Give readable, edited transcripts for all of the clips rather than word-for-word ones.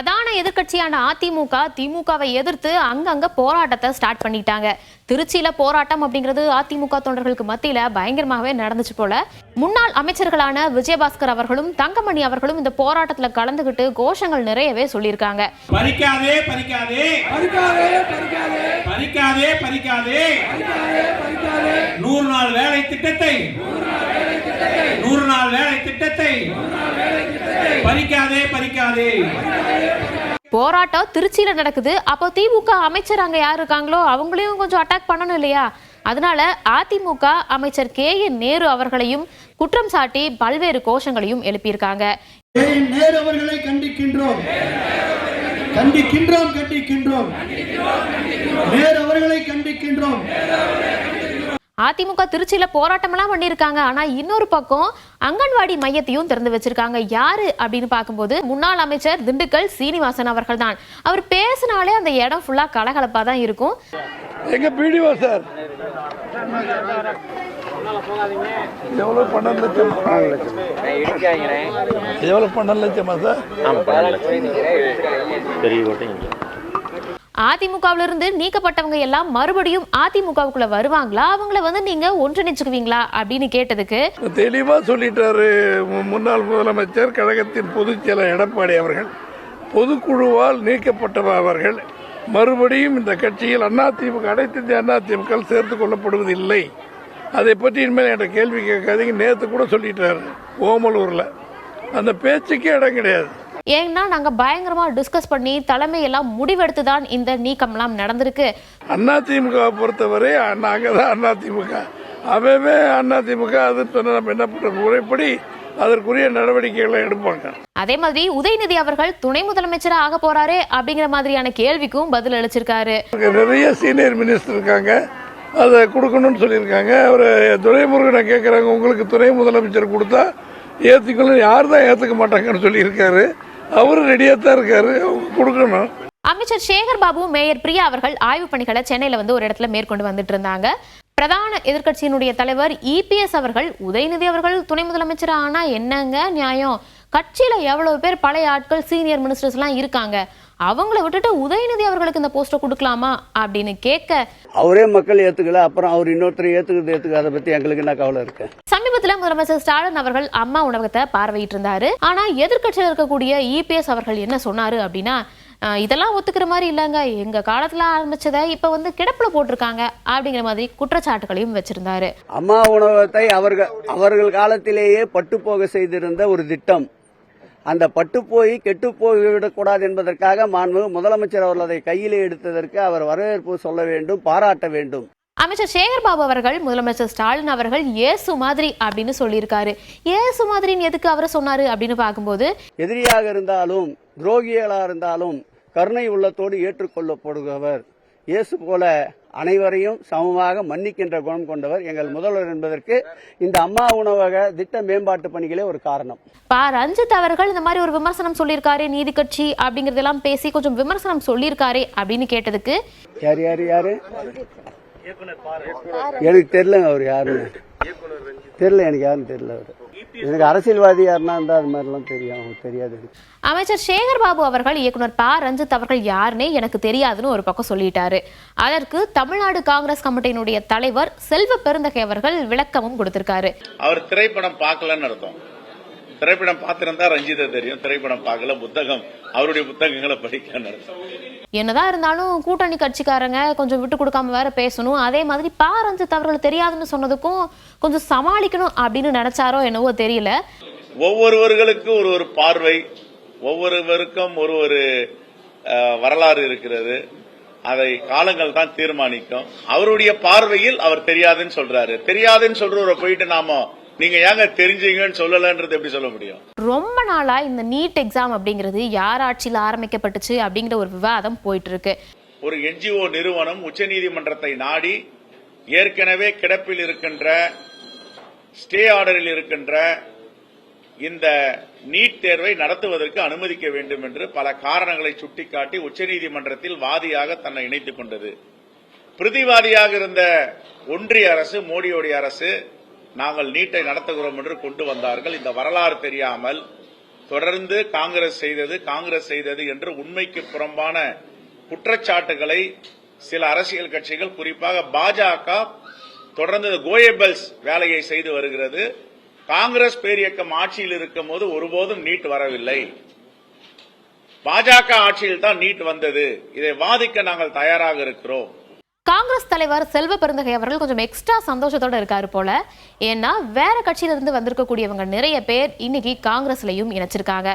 பிரதான எதிர்க்கட்சியான அதிமுக திமுகவை எதிர்த்து அங்கங்க போராட்டத்தை ஸ்டார்ட் பண்ணிட்டாங்க. திருச்சியில போராட்டம் அப்படிங்கிறது அதிமுக தொண்டர்களுக்கு மத்தியில பயங்கரமாகவே நடந்துச்சு போல. முன்னாள் அமைச்சர்களான விஜயபாஸ்கர் அவர்களும் தங்கமணி அவர்களும் இந்த போராட்டத்துல கலந்துகிட்டு கோஷங்கள் நிறையவே சொல்லியிருக்காங்க. பறிக்காதே பறிக்காதே பறிக்காதே பறிக்காதே பறிக்காதே பறிக்காதே 100 நாள் வேலை திட்டத்தை 100 நாள் வேலை திட்டத்தை பறிக்காதே பறிக்காதே. போராட்டம் திருச்சியில நடக்குது. அப்போ திமுக அமைச்சர் அங்க யார் இருக்காங்களோ அவங்களையும் கொஞ்சம் அட்டாக் பண்ணணும் இல்லையா? அதனால அதிமுக அமைச்சர் KN நேரு அவர்களையும் குற்றம் சாட்டி பல்வேறு கோஷங்களையும் எழுப்பியிருக்காங்க. நேரு அவர்களை கண்டிக்கின்றோம் கண்டிக்கின்றோம் கண்டிக்கின்றோம் நேரு அவர்களை கண்டிக்கின்றோம். அதிமுக திருச்சியில போராட்டம்லாம் பண்ணியிருக்காங்க. ஆனா இன்னொரு பக்கம் அங்கன்வாடி மையத்தையும் திறந்து வச்சிருக்காங்க. யாரு அப்படின்னு பார்க்கும்போது முன்னாள் அமைச்சர் திண்டுக்கல் சீனிவாசன் அவர்கள் தான். அவர் பேசினாலே அந்த இடம் ஃபுல்லா கலகலப்பா தான் இருக்கும். எங்க பிடிஓ சார் எவ்வளவு 12 லட்சம் எவ்வளவு 12 லட்சமா சார்? அதிமுகவிலிருந்து நீக்கப்பட்டவங்க எல்லாம் மறுபடியும் அதிமுகவுக்குள்ள வருவாங்களா? அவங்கள நீங்க ஒன்றிணைச்சுக்குவீங்களா அப்படின்னு கேட்டதுக்கு தெளிவா சொல்லிட்டாரு முன்னாள் முதலமைச்சர் கழகத்தின் பொதுச் செயலர் எடப்பாடி அவர்கள். பொதுக்குழுவால் நீக்கப்பட்டவர்கள் மறுபடியும் இந்த கட்சியில் அதிமுக அனைத்து இந்திய அதிமுக சேர்த்துக் கொள்ளப்படுவதில்லை. அதை பற்றி இனிமேல் என்ற கேள்வி கேட்காதீங்க. நேற்று கூட சொல்லிட்டாரு ஓமலூர்ல. அந்த பேச்சுக்கே இடம் கிடையாது. ஏன்னா நாங்க பயங்கரமா டிஸ்கஸ் பண்ணி தலைமையெல்லாம் முடிவெடுத்துதான் இந்த நீக்கம்லாம் நடந்திருக்கு. அதிமுக பொறுத்தவரை நாங்கதான் அதிமுக அவே அதிமுக அது நம்ம என்ன பண்ற முறைப்படி அதற்குரிய நடவடிக்கைகளை எடுப்பாங்க. அதே மாதிரி உதயநிதி அவர்கள் துணை முதலமைச்சரா ஆக போறாரே அப்படிங்கிற மாதிரியான கேள்விக்கும் பதில் அளிச்சிருக்காரு. நிறைய சீனியர் மினிஸ்டர் இருக்காங்க, அதை கொடுக்கணும்னு சொல்லியிருக்காங்க. அவர் துரைமுருகனை கேட்கறாங்க, உங்களுக்கு துணை முதலமைச்சர் கொடுத்தா ஏத்துக்கணும், யார் தான் ஏத்துக்க மாட்டாங்கன்னு சொல்லியிருக்காரு. அவரு ரெடியா தான் இருக்காரு, கொடுக்கணும். அமைச்சர் சேகர் பாபு மேயர் பிரியா அவர்கள் ஆய்வு பணிகளை சென்னையில ஒரு இடத்துல மேற்கொண்டு வந்துட்டு இருந்தாங்க. பிரதான எதிர்க்கட்சியினுடைய தலைவர் EPS அவர்கள் உதயநிதி அவர்கள் துணை முதலமைச்சர் ஆனா என்னங்க நியாயம்? கட்சியில எவ்வளவு பேர் பழைய ஆட்கள் சீனியர் மினிஸ்டர்ஸ் எல்லாம் இருக்காங்க, அவங்கள விட்டுட்டு உதயநிதி அவர்களுக்கு இந்த போஸ்ட கொடுக்கலாமா அப்படின்னு கேட்க அவரே மக்கள் ஏத்துக்கல, அப்புறம் அவர் இன்னொருத்தர் ஏத்துக்கிறது அதை பத்தி எங்களுக்கு என்ன கவலை இருக்கு? சமீபத்தில் முதலமைச்சர் ஸ்டாலின் அவர்கள் அம்மா உணவகத்தை பார்வையிட்டு இருந்தாரு. ஆனா எதிர்க்கட்சியில் இருக்கக்கூடிய EPS அவர்கள் என்ன சொன்னாரு அப்படின்னா, இதெல்லாம் ஒத்துக்கிற மாதிரி இல்லைங்க, எங்க காலத்துல ஆரம்பிச்சதை இப்ப கிடப்புல போட்டிருக்காங்க அப்படிங்கிற மாதிரி குற்றச்சாட்டுகளையும் வச்சிருந்தாரு. அம்மா உணவகத்தை அவர்கள் காலத்திலேயே பட்டுப்போக செய்திருந்த ஒரு திட்டம். அந்த பட்டுப்போய் கெட்டு போய்விடக்கூடாது என்பதற்காக மாண்புமிகு முதலமைச்சர் அவர்கள் அதை கையிலே எடுத்ததற்கு அவர் வரவேற்பு சொல்ல வேண்டும், பாராட்ட வேண்டும். அமைச்சர் சேகர் பாபு அவர்கள் முதலமைச்சர் ஸ்டாலின் அவர்கள் இயேசு மாதிரி அப்படின்னு சொல்லியிருக்காரு. இயேசு மாதிரின்னு எதுக்கு அவரை சொன்னாரு அப்படின்னு பார்க்கும்போது, எதிரியாக இருந்தாலும் துரோகிகளா இருந்தாலும் கருணை உள்ளத்தோடு ஏற்றுக்கொள்ளப்படுபவர், இயேசு போல அனைவரையும் சமமாக மன்னிக்கின்ற குணம் கொண்டவர் எங்கள் முதல்வர் என்பதற்கு இந்த அம்மா உணவக திட்ட மேம்பாட்டு பணிகளே ஒரு காரணம். ரஞ்சித் அவர்கள் இந்த மாதிரி ஒரு விமர்சனம் சொல்லியிருக்காரு, நீதி கட்சி அப்படிங்கறதெல்லாம் பேசி கொஞ்சம் விமர்சனம் சொல்லியிருக்காரு அப்படின்னு கேட்டதுக்கு யாரு யாரு யாரு எனக்கு தெரியல, அவர் யாருன்னு தெரியல, எனக்கு யாருன்னு தெரியல. அவர் எனக்கு அரசியல்வாதி யாருன்னா இருந்தா அது மாதிரிலாம் தெரியும், தெரியாது. அமைச்சர் சேகர் பாபு அவர்கள் இயக்குனர் ரஞ்சித் அவர்கள் யாருன்னே எனக்கு தெரியாதுன்னு ஒரு பக்கம் சொல்லிட்டாரு. அதற்கு தமிழ்நாடு காங்கிரஸ் கமிட்டியினுடைய தலைவர் செல்வ பெருந்தகை அவர்கள் விளக்கமும் கொடுத்திருக்காரு. அவர் திரைப்படம் பார்க்கலன்னு அர்த்தம். திரைப்படம் பார்த்திருந்தா ரஞ்சிதை தெரியும், திரைப்படம் பார்க்கல, புத்தகம் அவருடைய புத்தகங்களை படிக்க அர்த்தம். என்னதான் இருந்தாலும் கூட்டணி கட்சிக்காரங்க கொஞ்சம் விட்டு கொடுக்காம வேற பேசணும். அதே மாதிரி ரஞ்சித் அவர்கள் தெரியாதுன்னு சொன்னதுக்கும் கொஞ்சம் சமாளிக்கணும் அப்படின்னு நினைச்சாரோ என்னவோ தெரியல. ஒவ்வொருவர்களுக்கு ஒரு பார்வை, ஒவ்வொருவருக்கும் ஒரு வரலாறு இருக்கிறது. அதை காலங்கள் தான் தீர்மானிக்கும். அவருடைய பார்வையில் அவர் தெரியாதுன்னு சொல்றாரு. தெரியாதுன்னு சொல்றவரை போயிட்டு நாம நீங்க ஏங்க தெரிஞ்சீங்கன்னு சொல்லலன்றது எப்படி சொல்ல முடியும்? ரொம்ப நாளா இந்த நீட் எக்ஸாம் அப்படிங்கிறது யார் ஆட்சியில் ஆரம்பிக்கப்பட்டுச்சு அப்படிங்கிற ஒரு விவாதம் போயிட்டு இருக்கு. ஒரு NGO நிறுவனம் உச்சநீதிமன்றத்தை நாடி ஏற்கனவே கிடப்பில் இருக்கின்ற ஸ்டே ஆர்டரில் இருக்கின்ற இந்த நீட் தேர்வை நடத்துவதற்கு அனுமதிக்க வேண்டும் என்று பல காரணங்களை சுட்டிக்காட்டி உச்சநீதிமன்றத்தில் வாதியாக தன்னை இணைத்துக் கொண்டது. பிரதிவாதியாக இருந்த ஒன்றிய அரசு, மோடியோடைய அரசு, நாங்கள் நீட்டை நடத்துகிறோம் என்று கொண்டு வந்தார்கள். இந்த வரலாறு தெரியாமல் தொடர்ந்து காங்கிரஸ் செய்தது என்று உண்மைக்கு புறம்பான குற்றச்சாட்டுகளை சில அரசியல் கட்சிகள், குறிப்பாக பாஜக தொடர்ந்து கோயபல்ஸ் வேலையை செய்து வருகிறது. காங்கிரஸ் பேரியக்கம் ஆட்சியில் இருக்கும் போது ஒருபோதும் நீட் வரவில்லை. பாஜக ஆட்சியில் தான் நீட் வந்தது. இதை வாதிக்க நாங்கள் தயாராக இருக்கிறோம். காங்கிரஸ் தலைவர் செல்வ பெருந்தகை அவர்கள் கொஞ்சம் எக்ஸ்ட்ரா சந்தோஷத்தோட இருக்காரு போல. ஏன்னா வேற கட்சியிலிருந்து வந்திருக்கக்கூடியவங்க நிறைய பேர் இன்னைக்கு காங்கிரஸ்லயும் இணைச்சிருக்காங்க.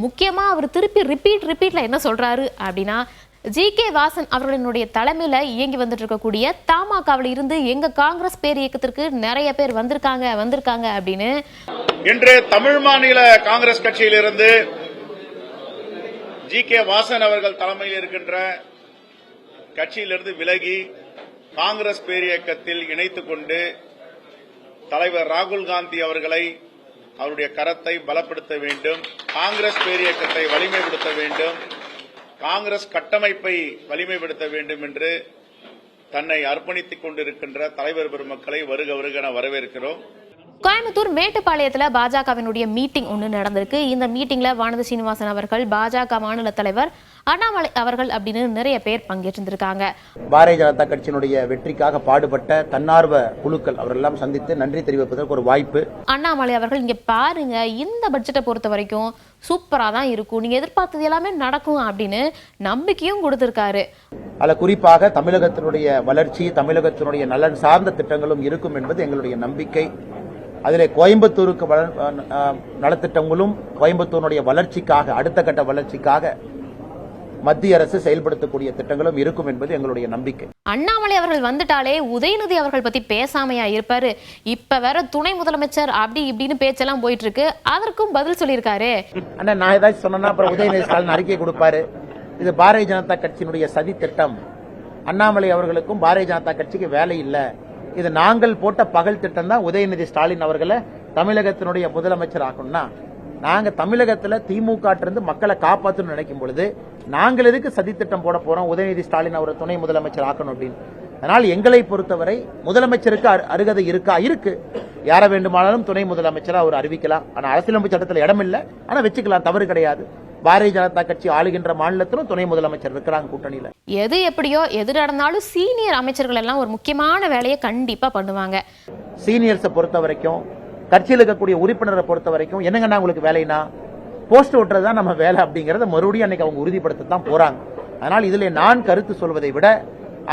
முக்கியமா அவர் திருப்பி ரிப்பீட்ல என்ன சொல்றாரு அப்படின்னா, ஜி.கே. வாசன் அவர்களினுடைய தலைமையில இயங்கி வந்துட்டு இருக்கக்கூடிய தமாகவில் இருந்து எங்க காங்கிரஸ் பேர் இயக்கத்திற்கு நிறைய பேர் வந்திருக்காங்க அப்படின்னு. இன்று தமிழ் மாநில காங்கிரஸ் கட்சியிலிருந்து ஜி.கே. வாசன் அவர்கள் தலைமையில் இருக்கின்ற கட்சியிலிருந்து விலகி காங்கிரஸ் பேரியக்கத்தில் இணைத்துக் கொண்டு தலைவர் ராகுல் காந்தி அவர்களை, அவருடைய கரத்தை பலப்படுத்த வேண்டும், காங்கிரஸ் பேரியக்கத்தை வலிமைப்படுத்த வேண்டும், காங்கிரஸ் கட்டமைப்பை வலிமைப்படுத்த வேண்டும் என்று தன்னை அர்ப்பணித்துக் கொண்டிருக்கின்ற தலைவர் பெருமக்களை வருக வருக வரவேற்கிறோம். கோயம்புத்தூர் மேட்டுப்பாளையத்துல பாஜகவினுடைய மீட்டிங் ஒன்று நடந்திருக்கு. இந்த மீட்டிங்ல வானதி சீனிவாசன் அவர்கள், பாஜக மாநில தலைவர் அண்ணாமலை அவர்கள் அப்படின்னு நிறைய பேர் பங்கேற்றிருக்காங்க. பாரதிய ஜனதா கட்சியினுடைய வெற்றிக்காக பாடுபட்ட தன்னார்வ குழுக்கள் அவரெல்லாம் சந்தித்து நன்றி தெரிவிப்பதற்கு ஒரு வாய்ப்பு. அண்ணாமலை அவர்கள், இங்க பாருங்க, இந்த பட்ஜெட்டை பொறுத்த வரைக்கும் சூப்பரா தான் இருக்கும், நீங்க எதிர்பார்த்தது எல்லாமே நடக்கும் அப்படின்னு நம்பிக்கையும் கொடுத்திருக்காரு. அல்ல, குறிப்பாக தமிழகத்தினுடைய வளர்ச்சி, தமிழகத்தினுடைய நலன் சார்ந்த திட்டங்களும் இருக்கும் என்பது எங்களுடைய நம்பிக்கை. அதிலே கோயம்புத்தூருக்கு நலத்திட்டங்களும் கோயம்புத்தூருடைய வளர்ச்சிக்காக, அடுத்த கட்ட வளர்ச்சிக்காக மத்திய அரசு செயல்படுத்தக்கூடிய திட்டங்களும் இருக்கும் என்பது எங்களுடைய நம்பிக்கை. அண்ணாமலை அவர்கள் வந்துட்டாலே உதயநிதி அவர்கள் பத்தி பேசாமையா இருப்பாரு? இப்ப வேற துணை முதலமைச்சர் அப்படி இப்படின்னு பேச்செல்லாம் போயிட்டு இருக்கு. அதற்கும் பதில் சொல்லியிருக்காரு. அண்ணா, நான் ஏதாச்சும் சொன்னா அப்புறம் உதயநிதி ஸ்டாலின் அறிக்கை கொடுப்பாரு. இது பாரதிய ஜனதா கட்சியினுடைய சதி திட்டம். அண்ணாமலை அவர்களுக்கும் பாரதிய ஜனதா கட்சிக்கு வேலை இல்லை. இது நாங்கள் போட்ட பகல் திட்டம் தான். உதயநிதி ஸ்டாலின் அவர்களை தமிழகத்தினுடைய முதலமைச்சர் ஆகணும்னா, நாங்க தமிழகத்துல திமுக இருந்து மக்களை காப்பாற்றணும்னு நினைக்கும் பொழுது நாங்கள் எதுக்கு சதி திட்டம் போட போறோம் உதயநிதி ஸ்டாலின் அவரை துணை முதலமைச்சர் ஆக்கணும் அப்படின்னு. அதனால் எங்களை பொறுத்தவரை முதலமைச்சருக்கு அருகதை இருக்கு. யார வேண்டுமானாலும் துணை முதலமைச்சரா அவர் அறிவிக்கலாம். ஆனா அரசியலமைப்பு சட்டத்தில் இடம் இல்லை, ஆனா வச்சுக்கலாம், தவறு கிடையாது. பாரதிய ஜனதா கட்சி ஆளுகின்ற மாநிலத்திலும் துணை முதலமைச்சர் இருக்கிறாங்க கூட்டணியில. எது எப்படியோ எது நடந்தாலும் சீனியர் அமைச்சர்கள் எல்லாம் ஒரு முக்கியமான வேலையை கண்டிப்பா பண்ணுவாங்க. சீனியர்ஸை பொறுத்த வரைக்கும், கட்சியில் இருக்கக்கூடிய உறுப்பினரை பொறுத்த வரைக்கும், என்னங்கன்னா உங்களுக்கு வேலைனா போஸ்ட் ஓட்டுறதுதான் நம்ம வேலை அப்படிங்கறத மறுபடியும் அன்னைக்கு அவங்க உறுதிப்படுத்தத்தான் போறாங்க. அதனால் இதிலே நான் கருத்து சொல்வதை விட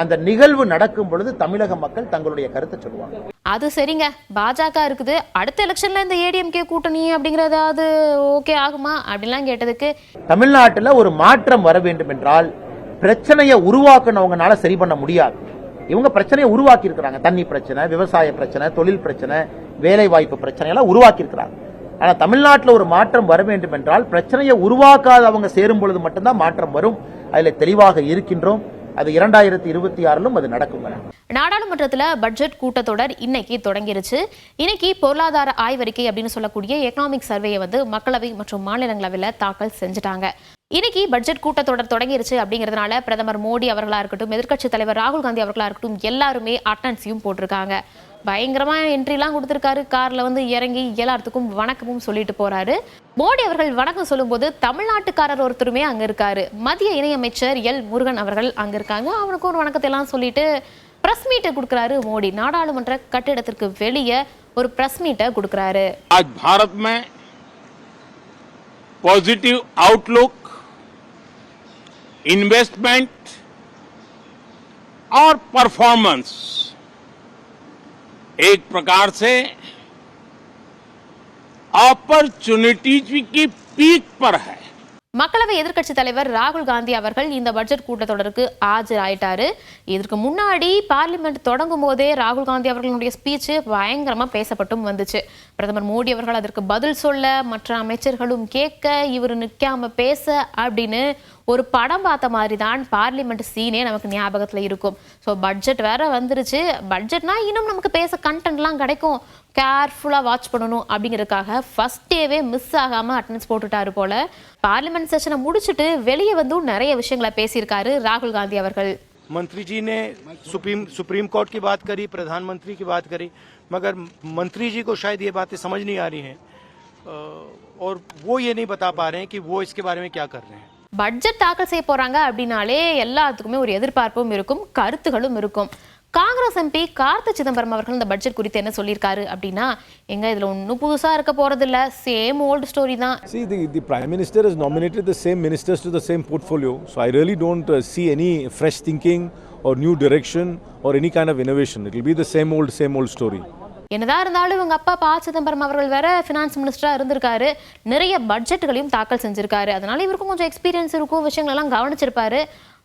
அந்த நிகழ்வு நடக்கும் பொழுது தமிழக மக்கள் தங்களுடைய கருத்தை சொல்லுவாங்க. அது சரிங்க, பாஜக இருக்குது, அடுத்த எலெக்ஷன்ல இந்த ஏடிஎம்கே கூட்டணி அப்படிங்கறது அது ஓகே ஆகுமா அப்படிலாம் கேட்டதுக்கு, தமிழ்நாட்டில் ஒரு மாற்றம் வர வேண்டும் என்றால் பிரச்சனையை உருவாக்குனவங்கனால சரி பண்ண முடியாது. இவங்க பிரச்சனையை உருவாக்கி இருக்கிறாங்க. தண்ணி பிரச்சனை, விவசாய பிரச்சனை, தொழில் பிரச்சனை, வேலை வாய்ப்பு பிரச்சனை எல்லாம் உருவாக்கி இருக்கிறாங்க. ஆனா தமிழ்நாட்டில் ஒரு மாற்றம் வர வேண்டும் என்றால் பிரச்சனையை உருவாக்காதவங்க சேரும் பொழுது மட்டும்தான் மாற்றம் வரும். அதுல தெளிவாக இருக்கின்றோம். அது 2026 அது நடக்கும். நாடாளுமன்றத்தில் பட்ஜெட் கூட்டத்தொடர் இன்னைக்கு தொடங்கிருச்சு. இன்னைக்கு பொருளாதார ஆய்வறிக்கை அப்படின்னு சொல்லக்கூடிய எக்கனாமிக் சர்வேயை மக்களவை மற்றும் மாநிலங்களவையில் தாக்கல் செஞ்சுட்டாங்க. இன்னைக்கு பட்ஜெட் கூட்டத்தொடர் தொடங்கிருச்சு அப்படிங்கிறதுனால பிரதமர் மோடி அவர்களா இருக்கட்டும், எதிர்க்கட்சி தலைவர் ராகுல் காந்தி அவர்களா இருக்கட்டும், எல்லாருமே அட்டெண்டன்ஸையும் போட்டிருக்காங்க. பயங்கரமா என்ட்ரிலாம் கொடுத்திருக்காரு. கார்ல இறங்கி எல்லாத்துக்கும் வணக்கமும் சொல்லிட்டு போறாரு. மோடி அவர்கள் வணக்கம் சொல்லும் போது தமிழ்நாட்டுக்காரர் ஒருத்தருமே அங்க இருக்காரு. மத்திய இணையமைச்சர் எல் முருகன் அவர்கள் அங்க இருக்காங்க. அவனுக்கு ஒரு வணக்கத்தை எல்லாம் சொல்லிட்டு பிரஸ் மீட்டை கொடுக்கிறாரு மோடி. நாடாளுமன்ற கட்டிடத்திற்கு வெளியே ஒரு பிரஸ் மீட்டை கொடுக்கிறாரு. भारत में पॉजिटिव आउटलुक, इन्वेस्टमेंट और परफॉर्मेंस एक प्रकार से अपॉर्चुनिटीज की पीक पर है. மக்களவை எதிர்க்கட்சி தலைவர் ராகுல் காந்தி அவர்கள் இந்த பட்ஜெட் கூட்டத்தொடருக்கு ஆஜராயிட்டாரு. இதற்கு முன்னாடி பார்லிமெண்ட் தொடங்கும் போதே ராகுல் காந்தி அவர்களுடைய ஸ்பீச் பயங்கரமா பேசப்பட்டும் வந்துச்சு. பிரதமர் மோடி அவர்கள் அதற்கு பதில் சொல்ல, மற்ற அமைச்சர்களும் கேட்க, இவர் நிற்காம பேச அப்படின்னு ஒரு படம் பார்த்த மாதிரி தான் பார்லிமெண்ட் சீனே நமக்கு ஞாபகத்துல இருக்கும். ஸோ பட்ஜெட் வேற வந்துருச்சு. பட்ஜெட்னா இன்னும் நமக்கு பேச கண்டென்ட்லாம் கிடைக்கும், கேர்ஃபுல்லா வாட்ச் பண்ணணும் அப்படிங்கிறதுக்காக ஃபர்ஸ்ட் டேவே மிஸ் ஆகாம அட்டெண்டன்ஸ் போட்டுட்டாரு போல. பார்லிமெண்ட் செஷனை முடிச்சுட்டு வெளியே நிறைய விஷயங்களை பேசியிருக்காரு ராகுல் காந்தி அவர்கள். मंत्री जी ने सुप्रीम कोर्ट की बात करी, प्रधानमंत्री की बात करी, मगर मंत्री जी को शायद ये बातें समझ नहीं आ रही हैं. और वो ये नहीं बता पा रहे हैं कि वो इसके बारे में क्या कर रहे हैं. பட்ஜெட் தாக்கல் செய்ய போறாங்க அப்படின்னாலே எல்லாத்துக்குமே ஒரு எதிர்பார்ப்பும் இருக்கும், கருத்துகளும் இருக்கும். காங்கிரஸ் எம்பி கார்த்தி சிதம்பரம் அவர்கள் இந்த பட்ஜெட் குறித்து என்ன சொல்லியிருக்காரு அப்படின்னா, எங்க இதுல ஒன்றும் புதுசா இருக்க போறது இல்ல, சேம் ஓல்டு ஸ்டோரி தான். See, the Prime Minister has nominated the same ministers to the same portfolio, so I really don't see any fresh thinking or new direction or any kind of innovation. It will be the same old story. என்னதான் இருந்தாலும் இவங்க அப்பா ப சிதம்பரம் அவர்கள் வேற finance மினிஸ்டரா இருந்திருக்காரு, நிறைய பட்ஜெட்டுகளையும் தாக்கல் செஞ்சிருக்காரு. அதனால இவருக்கும் கொஞ்சம் எக்ஸ்பீரியன்ஸ் இருக்கும், விஷயங்கள் எல்லாம் கவனிச்சிருப்பாரு.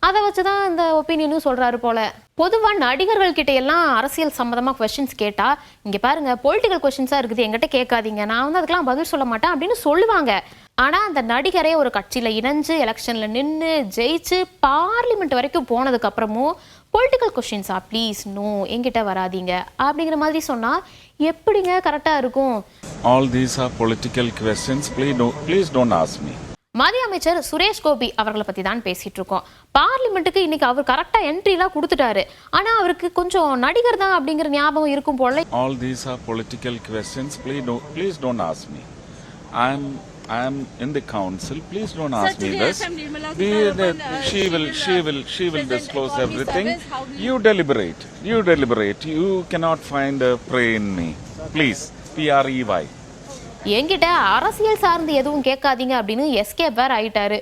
அதை வச்சுதான் இந்த ஒப்பீனியனும் சொல்றாரு போல. பொதுவா நடிகர்கள் கிட்ட எல்லாம் அரசியல் சம்பந்தமா கொஸ்டின்ஸ் கேட்டா, இங்க பாருங்க பொலிட்டிக்கல் கொஸ்டின்ஸா இருக்குது, என்கிட்ட கேட்காதீங்க, நான் வந்து அதுக்கெல்லாம் பதில் சொல்ல மாட்டேன் அப்படின்னு சொல்லுவாங்க. ஆனா அந்த நடிகரே ஒரு கட்சியில இணைஞ்சு எலெக்ஷன்ல நின்று ஜெயிச்சு பார்லிமெண்ட் வரைக்கும் போனதுக்கு அப்புறமும் பொலிட்டிக்கல் கொஸ்டின்ஸா ப்ளீஸ் நோ என்கிட்ட வராதீங்க அப்படிங்கிற மாதிரி சொன்னா எப்படிங்க கரெக்டா இருக்கும்? All these are political questions. Please don't ask me. மத்திய அமைச்சர் சுரேஷ் கோபி அவர்களை பத்தி தான் பேசிட்டு இருக்கோம். பார்லிமெண்ட்டுக்கு இன்னைக்கு அவர் கரெக்டா என்ட்ரிலாம் கொடுத்துட்டாரு. ஆனா அவருக்கு கொஞ்சம் நடிகர் தான் அப்படிங்கிற ஞாபகம் இருக்கும் போல. All these are political questions. Please don't ask me. I am in the council. Please don't ask me this. She will disclose everything. You deliberate. You cannot find a prey in me. Please, PREY. என்கிட்ட அரசியல் சார்ந்து எதுவும் கேட்காதீங்க அப்படின்னு escape வேற ஆயிட்டாரு.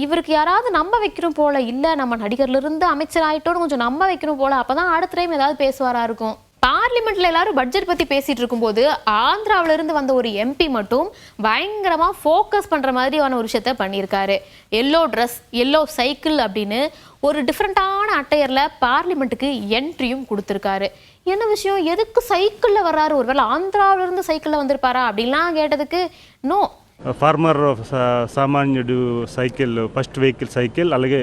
இவருக்கு யாராவது நம்ப வைக்கணும் போல, இல்ல நம்ம நடிகர்ல இருந்து அமைச்சர் ஆயிட்டோன்னு கொஞ்சம் நம்ப வைக்கணும் போல, அப்பதான் அடுத்த டைம் ஏதாவது பேசுவாரா இருக்கும். பார்லிமெண்ட்ல எல்லாரும் பட்ஜெட் பத்தி பேசிட்டு இருக்கும்போது ஆந்திராவில இருந்து வந்த ஒரு எம்பி மட்டும் பயங்கரமா ஃபோக்கஸ் பண்ற மாதிரியான ஒரு விஷயத்த பண்ணியிருக்காரு. எல்லோ ட்ரெஸ், எல்லோ சைக்கிள் அப்படின்னு ஒரு டிஃப்ரெண்டான அட்டையர்ல பார்லிமெண்ட்டுக்கு என்ட்ரியும் கொடுத்துருக்காரு. என்ன விஷயம், எதுக்கு சைக்கிள்ல வர்றாரு, ஒருவேளை ஆந்திராவில இருந்து சைக்கிள்ல வந்திருப்பாரா அப்படின்லாம் கேட்டதுக்கு நோ. ఫార్మర్ సామాన్యుడు సైకిల్ ఫస్ట్ వెహికల్ సైకిల్ అలాగే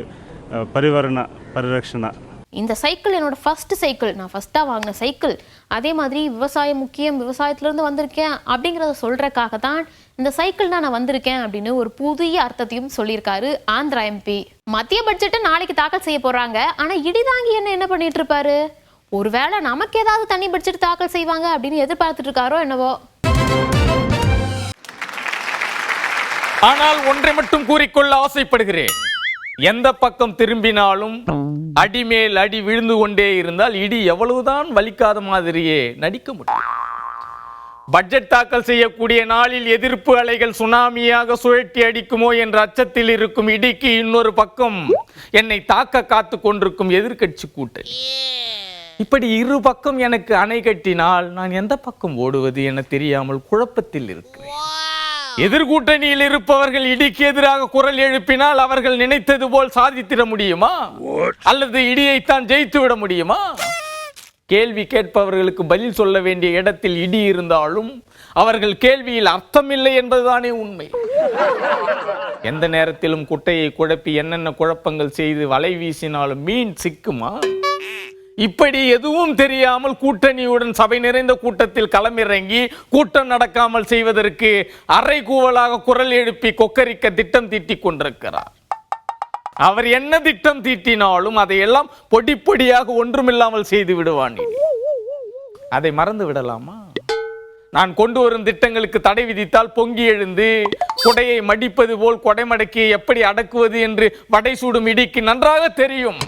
పరివరణ పరిరక్షణ. இந்த சைக்கிள் என்னோட ஃபர்ஸ்ட் சைக்கிள், நான் ஃபர்ஸ்டா வாங்கின சைக்கிள். அதே மாதிரி விவசாயம் முக்கியம், விவசாயத்திலிருந்து வந்திருக்கேன் அப்படிங்கிறத சொல்றதுக்காக தான் இந்த சைக்கிள் நான் வந்திருக்கேன் அப்படின்னு ஒரு புதிய அர்த்தத்தையும் சொல்லியிருக்காரு ஆந்திரா எம்பி. மத்திய பட்ஜெட்டை நாளைக்கு தாக்கல் செய்ய போறாங்க. ஆனா இடிதாங்கி என்ன பண்ணிட்டு இருப்பாரு, ஒருவேளை நமக்கு ஏதாவது தனி பட்ஜெட் தாக்கல் செய்வாங்க அப்படின்னு எதிர்பார்த்துட்டு இருக்காரோ என்னவோ. ஆனால் ஒன்றை மட்டும் கூறிக்கொள்ள ஆசைப்படுகிறேன், எந்த பக்கம் திரும்பினாலும் அடிமேல் அடி விழுந்து கொண்டே இருந்தால் இடி எவ்வளவுதான் வலிக்காத மாதிரியே நடிக்க முடியும். பட்ஜெட் தாக்கல் செய்யக்கூடிய நாளில் எதிர்ப்பு அலைகள் சுனாமியாக சுழட்டி அடிக்குமோ என்ற அச்சத்தில் இருக்கும் இடிக்கு இன்னொரு பக்கம் என்னை தாக்க காத்து கொண்டிருக்கும் எதிர்க்கட்சி கூட்டணி. இப்படி இரு பக்கம் எனக்கு அணை கட்டினால் நான் எந்த பக்கம் ஓடுவது என தெரியாமல் குழப்பத்தில் இருக்கிறேன். எதிர்கூட்டணியில் இருப்பவர்கள் இடிக்கு எதிராக குரல் எழுப்பினால் அவர்கள் நினைத்தது போல் சாதித்திட முடியுமா, அல்லது இடியைத்தான் ஜெயித்து விட முடியுமா? கேள்வி கேட்பவர்களுக்கு பதில் சொல்ல வேண்டிய இடத்தில் இடி இருந்தாலும் அவர்கள் கேள்வியில் அர்த்தமில்லை என்பதுதானே உண்மை. எந்த நேரத்திலும் குட்டையை குழப்பி என்னென்ன குழப்பங்கள் செய்து வலை வீசினாலும் மீன் சிக்குமா? இப்படி எதுவும் தெரியாமல் கூட்டணியுடன் சபை நிறைந்த கூட்டத்தில் களமிறங்கி கூட்டம் நடக்காமல் செய்வதற்கு அரை கூவலாக குரல் எழுப்பி கொக்கரிக்க திட்டம் தீட்டிக் கொண்டிருக்கிறார். அவர் என்ன திட்டம் தீட்டினாலும் அதையெல்லாம் பொடி பொடியாக ஒன்றுமில்லாமல் செய்து விடுவான். அதை மறந்து விடலாமா? நான் கொண்டு வரும் திட்டங்களுக்கு தடை விதித்தால் பொங்கி எழுந்து குடையை மடிப்பது போல் கொடைமடக்கி எப்படி அடக்குவது என்று வடை சூடும் இடிக்கு நன்றாக தெரியும்.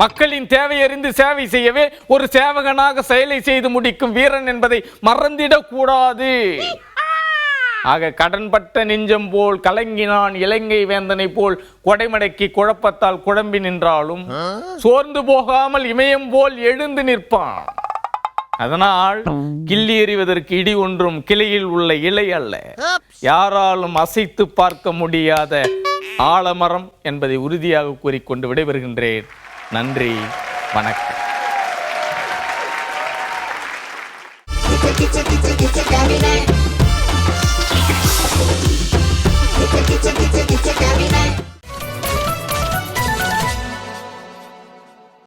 மக்களின் தேவையறிந்து சேவை செய்யவே ஒரு சேவகனாக செயலை செய்து முடிக்கும் வீரன் என்பதை மறந்திடக் கூடாது. ஆக கடன்பட்ட நெஞ்சம் போல் கலங்கினான் இலங்கை வேந்தனை போல் கொடைமடக்கி குழப்பத்தால் குழம்பி நின்றாலும் சோர்ந்து போகாமல் இமயம் போல் எழுந்து நிற்பான். அதனால் கிள்ளி எறிவதற்கு இடி ஒன்றும் கிளையில் உள்ள இலை அல்ல, யாராலும் அசைத்து பார்க்க முடியாத ஆலமரம் என்பதை உறுதியாக கூறிக்கொண்டு விடைபெறுகின்றேன். நன்றி, வணக்கம்.